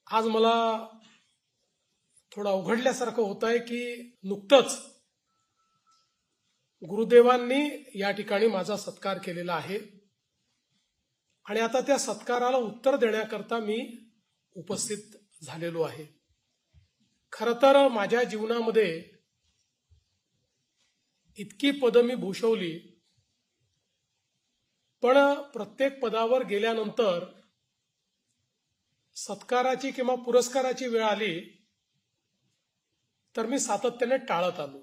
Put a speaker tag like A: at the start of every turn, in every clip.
A: आज मला थोडं अवघडल्यासारखं होत आहे की नुकतंच गुरुदेवांनी या ठिकाणी माझा सत्कार केलेला आहे आणि आता त्या सत्काराला उत्तर देण्याकरता मी उपस्थित झालेलो आहे. खरं तर माझ्या जीवनामध्ये इतकी पदं मी भूषवली, पण प्रत्येक पदावर गेल्यानंतर सत्काराची किंवा पुरस्काराची वेळ आली तर मी सातत्याने टाळत आलो.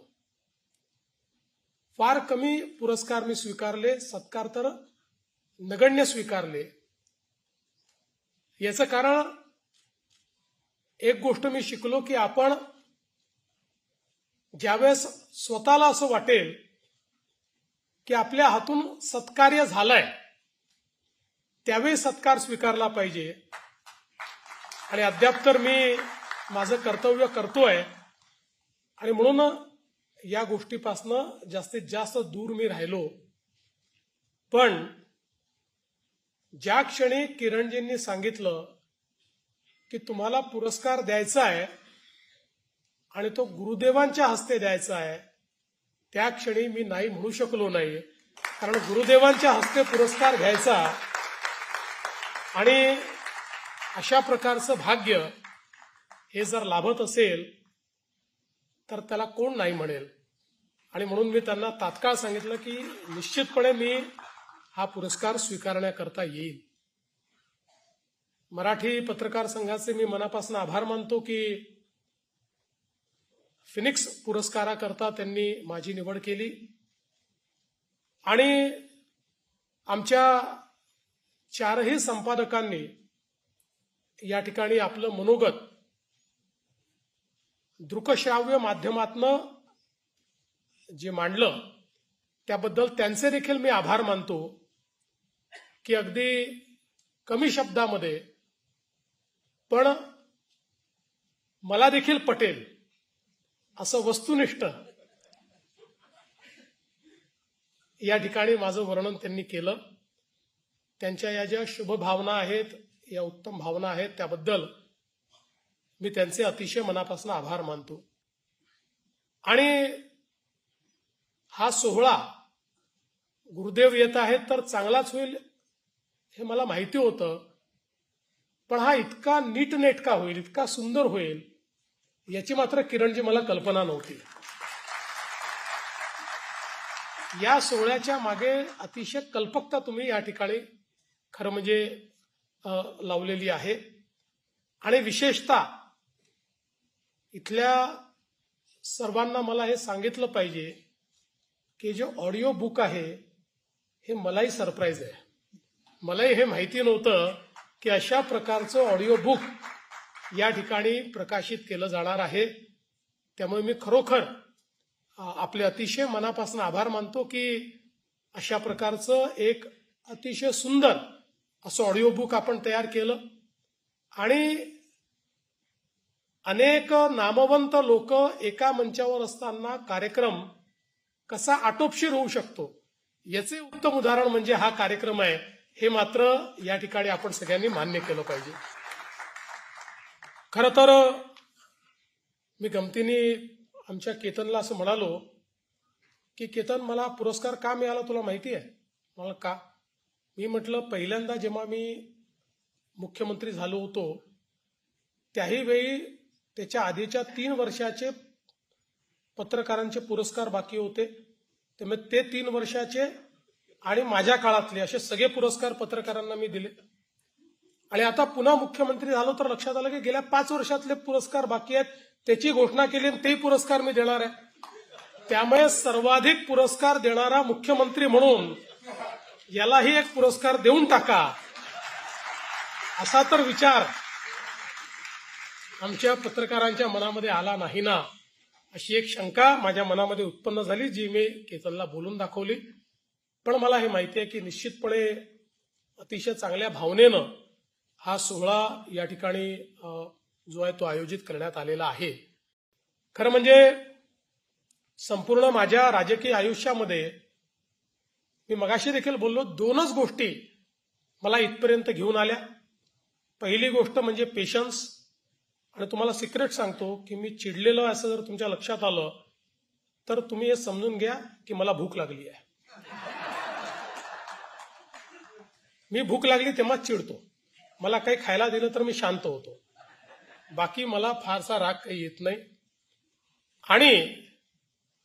A: फार कमी पुरस्कार मी स्वीकारले, सत्कार तर नगण्य स्वीकारले. याचं कारण एक गोष्ट मी शिकलो की आपण ज्यावेळेस स्वतःला असं वाटेल की आपल्या हातून सत्कार्य झालंय त्यावेळी सत्कार स्वीकारला पाहिजे. आणि अद्याप तर मी माझं कर्तव्य करतोय आणि म्हणून या गोष्टीपासनं जास्तीत जास्त दूर मी राहिलो. पण ज्या क्षणी किरणजींनी सांगितलं की तुम्हाला पुरस्कार द्यायचा आहे आणि तो गुरुदेवांच्या हस्ते द्यायचा आहे, त्या क्षणी मी नाही म्हणू शकलो नाही. कारण गुरुदेवांच्या हस्ते पुरस्कार घ्यायचा आणि अशा प्रकारचं भाग्य हे जर लाभत असेल तर त्याला कोण नाही म्हणेल. आणि म्हणून मी त्यांना तात्काळ सांगितलं की निश्चितपणे मी हा पुरस्कार स्वीकारण्याकरता येईल. मराठी पत्रकार संघाचे मी मनापासून आभार मानतो की फिनिक्स पुरस्काराकरता त्यांनी माझी निवड केली आणि आमच्या चारही संपादकांनी या ठिकाणी आपलं मनोगत दृकश्राव्य माध्यमातनं जे मांडलं त्याबद्दल त्यांचे देखील मी आभार मानतो की अगदी कमी शब्दामध्ये पण मला देखील पटेल असं वस्तुनिष्ठ या ठिकाणी माझं वर्णन त्यांनी केलं. त्यांच्या या ज्या शुभ भावना आहेत, या उत्तम भावना आहेत, त्याबद्दल मी त्यांचे अतिशय मनापासून आभार मानतो. आणि हा सोहळा गुरुदेव येत आहेत तर चांगलाच होईल हे मला माहिती होतं, पण हा इतका नीटनेटका होईल, इतका सुंदर होईल याची मात्र किरणजी मला कल्पना नव्हती. या सोहळ्याच्या मागे अतिशय कल्पकता तुम्ही या ठिकाणी खरं म्हणजे लावलेली आहे. आणि विशेषतः इथल्या सर्वांना मला हे सांगितलं पाहिजे की जे ऑडिओ बुक आहे हे मलाही सरप्राईज आहे. मलाही हे माहिती नव्हतं की अशा प्रकारचं ऑडिओ बुक या ठिकाणी प्रकाशित केलं जाणार आहे. त्यामुळे मी खरोखर आपले अतिशय मनापासून आभार मानतो की अशा प्रकारचं एक अतिशय सुंदर असं ऑडिओ बुक आपण तयार केलं. आणि अनेक नामवंत लोक एका मंचावर असताना कार्यक्रम कसा आटोपशीर होऊ शकतो याचे उत्तम उदाहरण म्हणजे हा कार्यक्रम आहे, हे मात्र या ठिकाणी आपण सगळ्यांनी मान्य केलं पाहिजे. खरं तर मी गमतीने आमच्या केतनला असं म्हणालो की केतन, मला पुरस्कार का मिळाला तुला माहिती आहे? मला का? मी म्हटलं पहिल्यांदा जेव्हा मी मुख्यमंत्री झालो होतो त्याही वेळी त्याच्या आधीच्या 3 वर्षाचे पत्रकारांचे पुरस्कार बाकी होते. त्यामुळे ते 3 वर्षाचे आणि माझ्या काळातले असे सगळे पुरस्कार पत्रकारांना मी दिले. आणि आता पुन्हा मुख्यमंत्री झालो तर लक्षात आलं की गेल्या 5 वर्षातले पुरस्कार बाकी आहेत, त्याची घोषणा केली, तेही पुरस्कार मी देणार आहे. त्यामुळे सर्वाधिक पुरस्कार देणारा मुख्यमंत्री म्हणून यालाही एक पुरस्कार देऊन टाका असा तर विचार आमच्या पत्रकारांच्या मनामध्ये आला नाही ना, अशी एक शंका माझ्या मनामध्ये उत्पन्न झाली, जी मी केतनला बोलून दाखवली. पण मला हे माहिती आहे की निश्चितपणे अतिशय चांगल्या भावनेनं हा सोहळा या ठिकाणी जो आहे तो आयोजित करण्यात आलेला आहे. खरं म्हणजे संपूर्ण माझ्या राजकीय आयुष्यामध्ये मी मगाशी देखील बोललो, 2च गोष्टी मला इथपर्यंत घेऊन आल्या. पहिली गोष्ट म्हणजे पेशन्स, आणि तुम्हाला सिक्रेट सांगतो की मी चिडलेलो आहे असं जर तुमच्या लक्षात आलं तर तुम्ही हे समजून घ्या की मला भूक लागली आहे. मी भूक लागली तेव्हाच चिडतो. मला काही खायला दिलं तर मी शांत होतो. बाकी मला फारसा राग काही येत नाही. आणि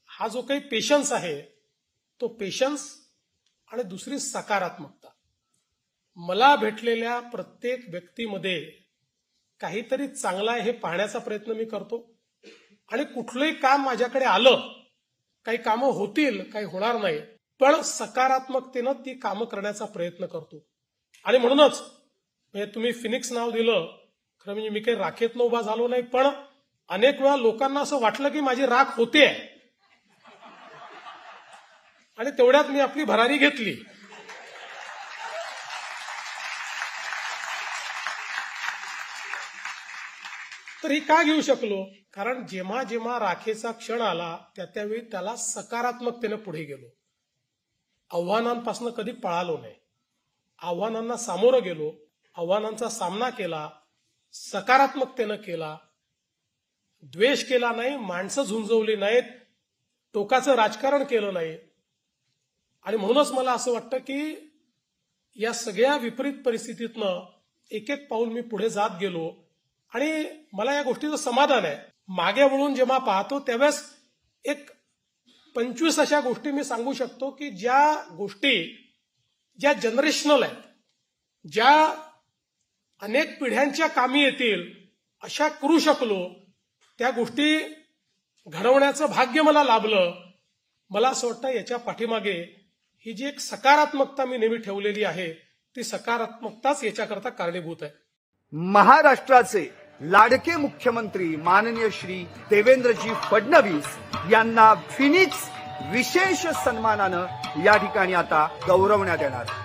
A: हा जो काही पेशन्स आहे तो पेशन्स आणि दुसरी सकारात्मकता. मला भेटलेल्या प्रत्येक व्यक्तीमध्ये काहीतरी चांगला आहे हे पाहण्याचा प्रयत्न मी करतो. आणि कुठलंही काम माझ्याकडे आलं, काही कामं होतील, काही होणार नाही, पण सकारात्मकतेनं ती कामं करण्याचा प्रयत्न करतो. आणि म्हणूनच म्हणजे तुम्ही फिनिक्स नाव दिलं, खरं म्हणजे मी काही राखेतनं उभा झालो नाही, पण अनेक वेळा लोकांना असं वाटलं की माझी राख होते आणि तेवढ्यात मी आपली भरारी घेतली. तर ही का घेऊ शकलो? कारण जेव्हा जेव्हा राखेचा क्षण आला त्यावेळी त्याला सकारात्मकतेनं पुढे गेलो. आव्हानांपासून कधी पळालो नाही. आव्हानांना सामोरं गेलो, आव्हानांचा सामना केला, सकारात्मकतेनं केला, द्वेष केला नाही, माणसं झुंजवली नाहीत, टोकाचं राजकारण केलं नाही. आणि म्हणूनच मला असं वाटतं की या सगळ्या विपरीत परिस्थितीतनं एक एक पाऊल मी पुढे जात गेलो. आणि मला या गोष्टीचं समाधान आहे. मागे वळून जेव्हा पाहतो त्यावेळेस एक 25 अशा गोष्टी मी सांगू शकतो की ज्या गोष्टी ज्या जनरेशनल आहेत, ज्या अनेक पिढ्यांच्या कामी येतील अशा करू शकलो. त्या गोष्टी घडवण्याचं भाग्य मला लाभलं. मला असं वाटतं याच्या पाठीमागे ही जी एक सकारात्मकता मी नेहमी ठेवलेली आहे ती सकारात्मकताच याच्याकरता कारणीभूत आहे.
B: महाराष्ट्राचे लाडके मुख्यमंत्री माननीय श्री देवेंद्रजी फडणवीस यांना फिनिक्स विशेष सन्मानानं या ठिकाणी आता गौरवण्यात येणार.